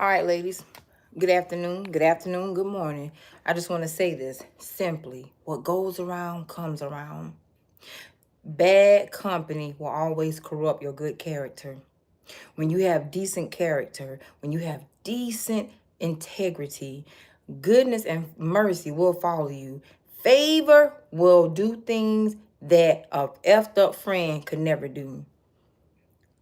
All right, ladies. Good afternoon. Good afternoon. Good morning. I just want to say this simply. What goes around comes around. Bad company will always corrupt your good character. When you have decent character, when you have decent integrity, goodness and mercy will follow you. Favor will do things that a effed up friend could never do.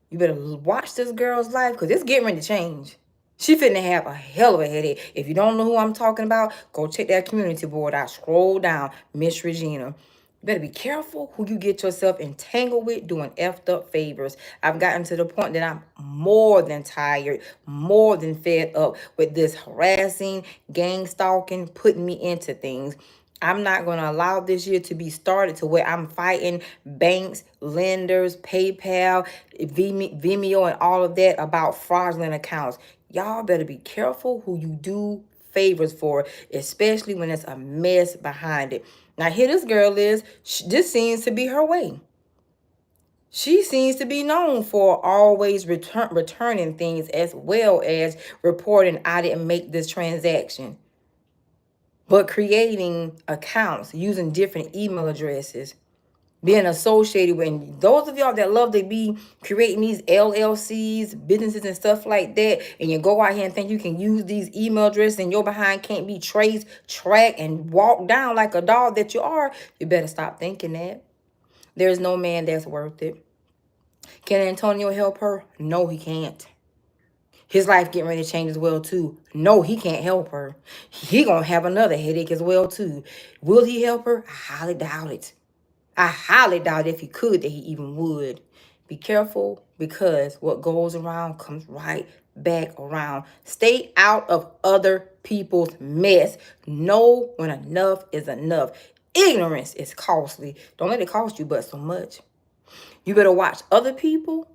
You better watch this girl's life because it's getting ready to change. She finna have a hell of a headache. If you don't know who I'm talking about, go check that community board out. Scroll down, Miss Regina. You better be careful who you get yourself entangled with doing effed up favors. I've gotten to the point that I'm more than tired, more than fed up with this harassing, gang stalking, putting me into things. I'm not going to allow this year to be started to where I'm fighting banks, lenders, PayPal, Vimeo, and all of that about fraudulent accounts. Y'all better be careful who you do favors for, especially when there's a mess behind it. Now, here this girl is. This seems to be her way. She seems to be known for always returning things as well as reporting, I didn't make this transaction. But creating accounts using different email addresses, being associated with, and those of y'all that love to be creating these LLCs, businesses and stuff like that, and you go out here and think you can use these email addresses and your behind can't be traced, tracked, and walked down like a dog that you are, you better stop thinking that. There's no man that's worth it. Can Antonio help her? No, he can't. His life getting ready to change as well too. No, he can't help her. He gonna have another headache as well too. Will he help her? I highly doubt it. I highly doubt if he could that he even would. Be careful because what goes around comes right back around. Stay out of other people's mess. Know when enough is enough. Ignorance is costly. Don't let it cost you but so much. You better watch other people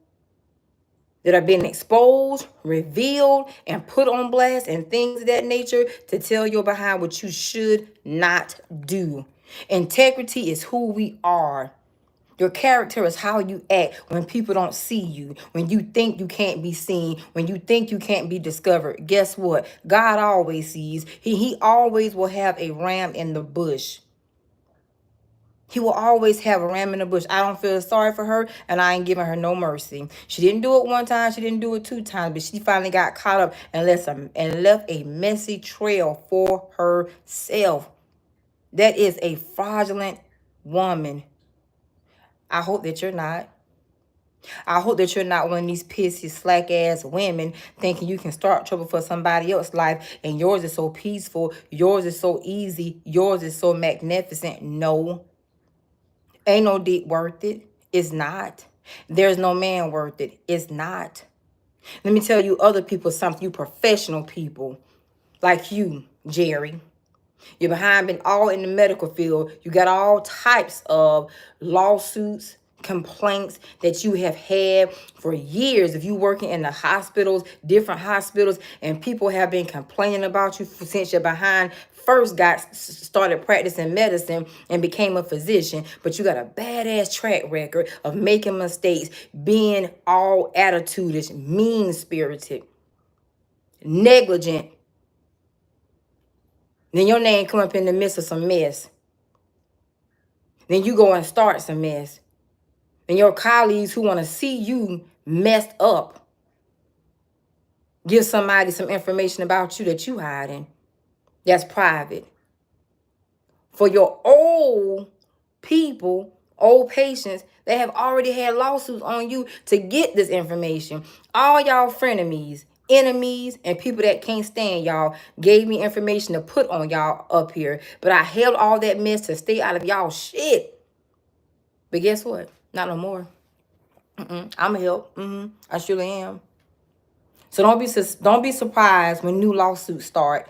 that are being exposed, revealed, and put on blast and things of that nature to tell you behind what you should not do. Integrity is who we are. Your character is how you act when people don't see you, when you think you can't be seen, when you think you can't be discovered. Guess what? God always sees. He always will have a ram in the bush. He will always have a ram in the bush. I don't feel sorry for her, and I ain't giving her no mercy. She didn't do it one time. She didn't do it two times, but she finally got caught up and left a messy trail for herself. That is a fraudulent woman. I hope that you're not. I hope that you're not one of these pissy, slack-ass women thinking you can start trouble for somebody else's life and yours is so peaceful, yours is so easy, yours is so magnificent. No. Ain't no dick worth it. It's not. There's no man worth it. It's not. Let me tell you other people something, you professional people like you, Jerry. You're behind been all in the medical field. You got all types of lawsuits, complaints that you have had for years. If you working in the hospitals, different hospitals, and people have been complaining about you since you're behind first got started practicing medicine and became a physician, but you got a badass track record of making mistakes, being all attitudish, mean-spirited, negligent. Then your name come up in the midst of some mess. Then you go and start some mess. And your colleagues who want to see you messed up give somebody some information about you that you hiding. That's private. For your old people, old patients, they have already had lawsuits on you to get this information. All y'all frenemies, enemies, and people that can't stand y'all gave me information to put on y'all up here. But I held all that mess to stay out of y'all shit. But guess what? Not no more. I'm a help. I surely am. So don't be surprised when new lawsuits start.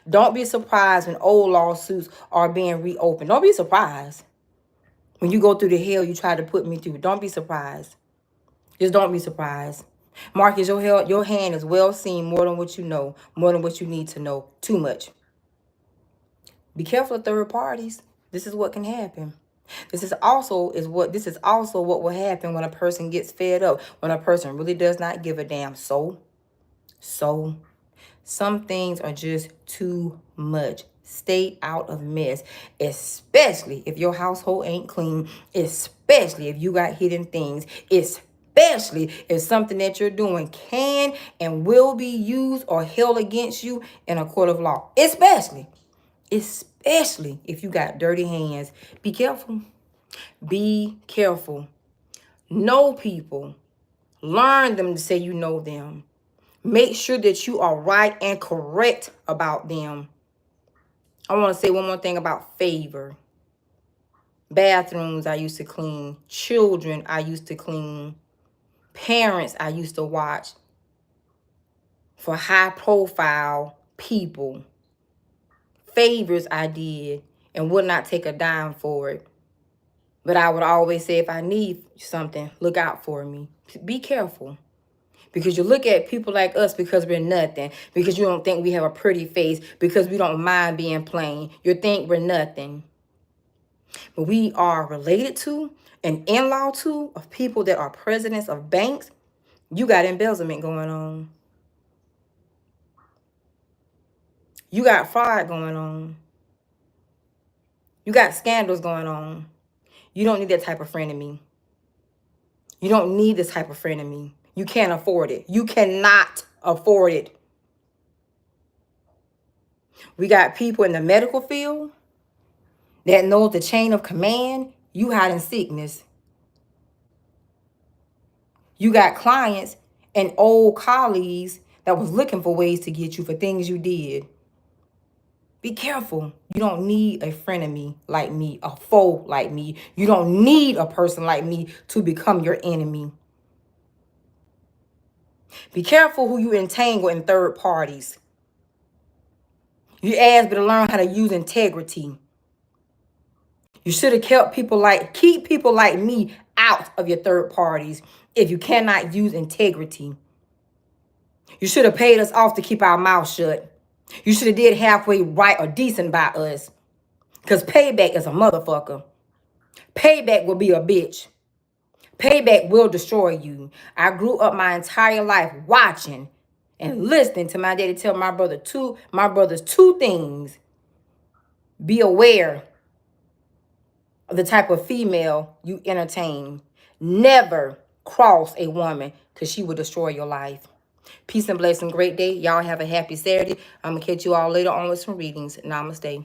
Don't be surprised when old lawsuits are being reopened. Don't be surprised when you go through the hell you try to put me through. Don't be surprised. Just don't be surprised. Marcus, your hand is well seen more than what you know, more than what you need to know. Too much. Be careful of third parties. This is what can happen. This is also what will happen when a person gets fed up, when a person really does not give a damn. So Some things are just too much. Stay out of mess, especially if your household ain't clean, especially if you got hidden things, especially if something that you're doing can and will be used or held against you in a court of law. Especially if you got dirty hands. Be careful. Be careful. Know people. Learn them to say you know them. Make sure that you are right and correct about them. I want to say one more thing about favor. Bathrooms I used to clean. Children I used to clean. Parents I used to watch for high profile people. Favors I did and would not take a dime for it. But I would always say, if I need something, look out for me. Be careful. Because you look at people like us because we're nothing. Because you don't think we have a pretty face. Because we don't mind being plain. You think we're nothing. But we are related to and in-law to of people that are presidents of banks. You got embezzlement going on. You got fraud going on. You got scandals going on. You don't need that type of friend in me. You don't need this type of friend in me. You can't afford it. You cannot afford it. We got people in the medical field that knows the chain of command. You hiding sickness. You got clients and old colleagues that was looking for ways to get you for things you did. Be careful. You don't need a frenemy like me, a foe like me. You don't need a person like me to become your enemy. Be careful who you entangle in third parties. You asked me to learn how to use integrity. You should have keep people like me out of your third parties if you cannot use integrity. You should have paid us off to keep our mouth shut. You should have did halfway right or decent by us. Because payback is a motherfucker. Payback will be a bitch. Payback will destroy you. I grew up my entire life watching and listening to my daddy tell my brothers two things. Be aware of the type of female you entertain. Never cross a woman because she will destroy your life. Peace and blessing. Great day. Y'all have a happy Saturday. I'm going to catch you all later on with some readings. Namaste.